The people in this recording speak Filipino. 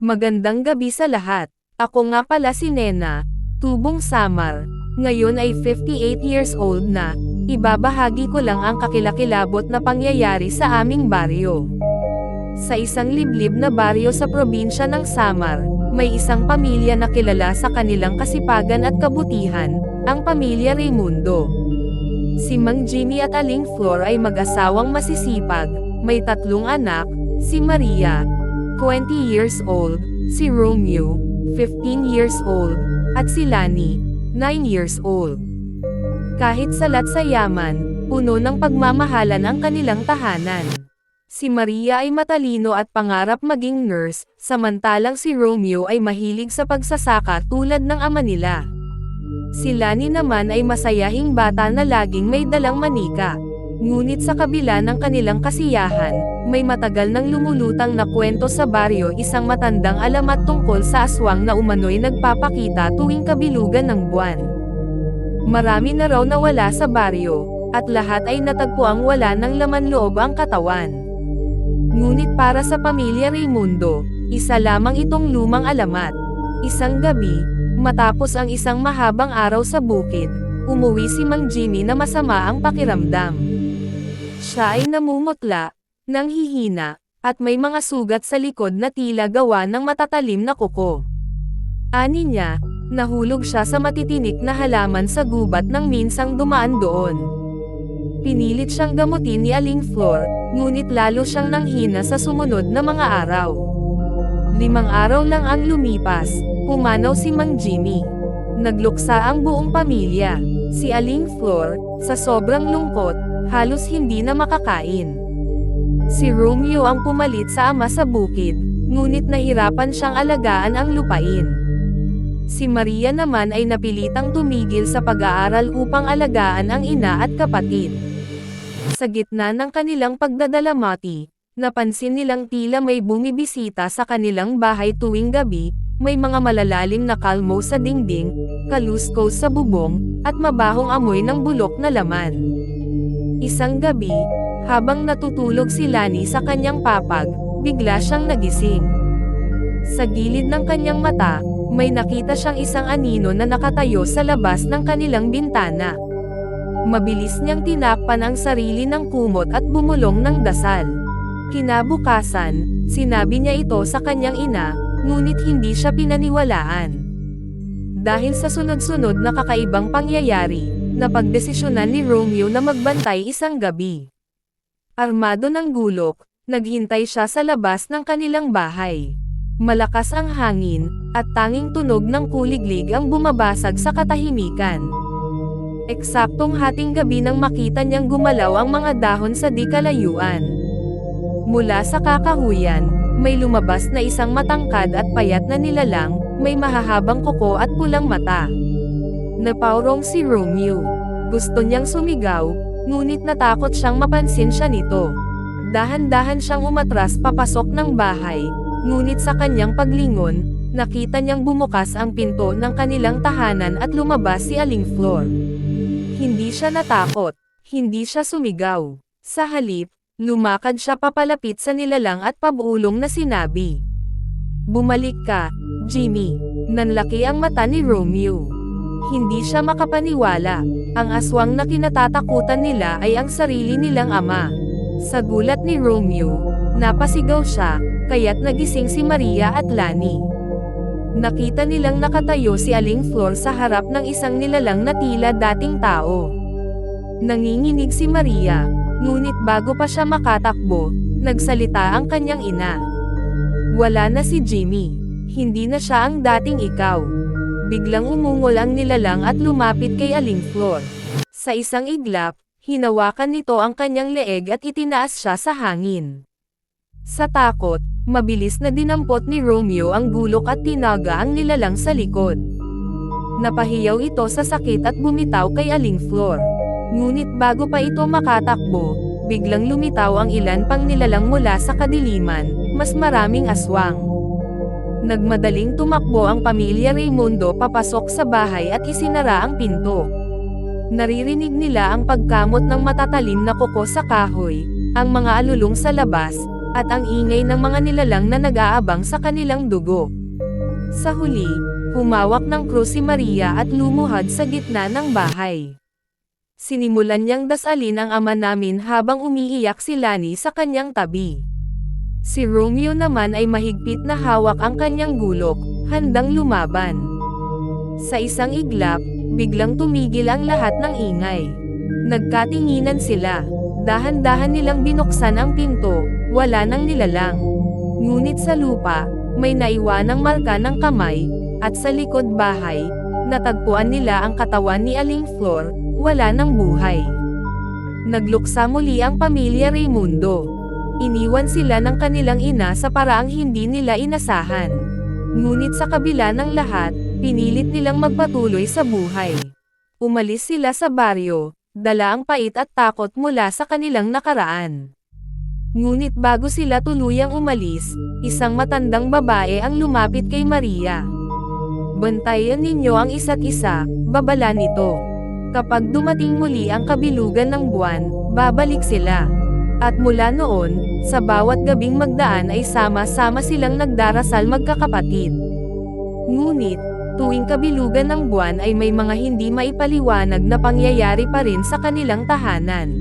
Magandang gabi sa lahat. Ako nga pala si Nena, Tubong Samar. Ngayon ay 58 years old na. Ibabahagi ko lang ang kakilakilabot na pangyayari sa aming baryo. Sa isang liblib na baryo sa probinsya ng Samar, may isang pamilya na kilala sa kanilang kasipagan at kabutihan, ang pamilya Raimundo. Si Mang Jimmy at Aling Flor ay mag-asawang masisipag, may 3 anak, si Maria, 20 years old, si Romeo, 15 years old, at si Lani, 9 years old. Kahit salat sa yaman, puno ng pagmamahalan ang kanilang tahanan. Si Maria ay matalino at pangarap maging nurse, samantalang si Romeo ay mahilig sa pagsasaka tulad ng ama nila. Si Lani naman ay masayahing bata na laging may dalang manika. Ngunit sa kabila ng kanilang kasiyahan, may matagal nang lumulutang na kwento sa baryo, isang matandang alamat tungkol sa aswang na umano'y nagpapakita tuwing kabilugan ng buwan. Marami na raw nawala sa baryo, at lahat ay natagpuang wala ng laman loob ang katawan. Ngunit para sa pamilya Raimundo, isa lamang itong lumang alamat. Isang gabi, matapos ang isang mahabang araw sa bukid, umuwi si Mang Jimmy na masama ang pakiramdam. Siya ay namumutla, nanghihina, at may mga sugat sa likod na tila gawa ng matatalim na kuko. Ani niya, nahulog siya sa matitinik na halaman sa gubat nang minsang dumaan doon. Pinilit siyang gamutin ni Aling Flor, ngunit lalo siyang nanghina sa sumunod na mga araw. 5 araw lang ang lumipas, pumanaw si Mang Jimmy. Nagluksa ang buong pamilya. Si Aling Flor, sa sobrang lungkot, halos hindi na makakain. Si Romeo ang pumalit sa ama sa bukid, ngunit nahirapan siyang alagaan ang lupain. Si Maria naman ay napilitang tumigil sa pag-aaral upang alagaan ang ina at kapatid. Sa gitna ng kanilang pagdadalamati, napansin nilang tila may bumibisita sa kanilang bahay tuwing gabi, may mga malalalim na kalmo sa dingding, kaluskos sa bubong, at mabahong amoy ng bulok na laman. Isang gabi, habang natutulog si Lani sa kanyang papag, bigla siyang nagising. Sa gilid ng kanyang mata, may nakita siyang isang anino na nakatayo sa labas ng kanilang bintana. Mabilis niyang tinakpan ang sarili ng kumot at bumulong ng dasal. Kinabukasan, sinabi niya ito sa kanyang ina, ngunit hindi siya pinaniwalaan. Dahil sa sunod-sunod na kakaibang pangyayari, napagdesisyonan ni Romeo na magbantay isang gabi. Armado ng gulok, naghintay siya sa labas ng kanilang bahay. Malakas ang hangin, at tanging tunog ng kuliglig ang bumabasag sa katahimikan. Eksaktong hating gabi nang makita niyang gumalaw ang mga dahon sa di kalayuan. Mula sa kakahuyan, may lumabas na isang matangkad at payat na nilalang, may mahahabang kuko at pulang mata. Napaurong si Romeo. Gusto niyang sumigaw, ngunit natakot siyang mapansin siya nito. Dahan-dahan siyang umatras papasok ng bahay, ngunit sa kanyang paglingon, nakita niyang bumukas ang pinto ng kanilang tahanan at lumabas si Aling Flor. Hindi siya natakot, hindi siya sumigaw. Sa halip, lumakad siya papalapit sa nilalang at pabulong na sinabi, "Bumalik ka, Jimmy." Nanlaki ang mata ni Romeo. Hindi siya makapaniwala. Ang aswang na kinatatakutan nila ay ang sarili nilang ama. Sa gulat ni Romeo, napasigaw siya, kaya't nagising si Maria at Lani. Nakita nilang nakatayo si Aling Flor sa harap ng isang nilalang na tila dating tao. Nanginginig si Maria, ngunit bago pa siya makatakbo, nagsalita ang kanyang ina. "Wala na si Jimmy. Hindi na siya ang dating ikaw." Biglang umungol ang nilalang at lumapit kay Aling Flor. Sa isang iglap, hinawakan nito ang kanyang leeg at itinaas siya sa hangin. Sa takot, mabilis na dinampot ni Romeo ang gulok at tinaga ang nilalang sa likod. Napahiyaw ito sa sakit at bumitaw kay Aling Flor. Ngunit bago pa ito makatakbo, biglang lumitaw ang ilan pang nilalang mula sa kadiliman, mas maraming aswang. Nagmadaling tumakbo ang pamilya Raimundo papasok sa bahay at isinara ang pinto. Naririnig nila ang pagkamot ng matatalim na kuko sa kahoy, ang mga alulong sa labas, at ang ingay ng mga nilalang na nag-aabang sa kanilang dugo. Sa huli, humawak ng krus si Maria at lumuhad sa gitna ng bahay. Sinimulan niyang dasalin ang ama namin habang umiiyak si Lani sa kanyang tabi. Si Romeo naman ay mahigpit na hawak ang kanyang gulok, handang lumaban. Sa isang iglap, biglang tumigil ang lahat ng ingay. Nagkatinginan sila. Dahan-dahan nilang binuksan ang pinto, wala nang nilalang. Ngunit sa lupa, may naiwanang marka ng kamay, at sa likod bahay, natagpuan nila ang katawan ni Aling Flor, wala nang buhay. Nagluksa muli ang pamilya Raimundo. Iniwan sila ng kanilang ina sa paraang hindi nila inasahan. Ngunit sa kabila ng lahat, pinilit nilang magpatuloy sa buhay. Umalis sila sa baryo, dala ang pait at takot mula sa kanilang nakaraan. Ngunit bago sila tuluyang umalis, isang matandang babae ang lumapit kay Maria. "Bantayan ninyo ang isa't isa," babala nito. "Kapag dumating muli ang kabilugan ng buwan, babalik sila." At mula noon, sa bawat gabing magdaan ay sama-sama silang nagdarasal magkakapatid. Ngunit, tuwing kabilugan ng buwan ay may mga hindi maipaliwanag na pangyayari pa rin sa kanilang tahanan.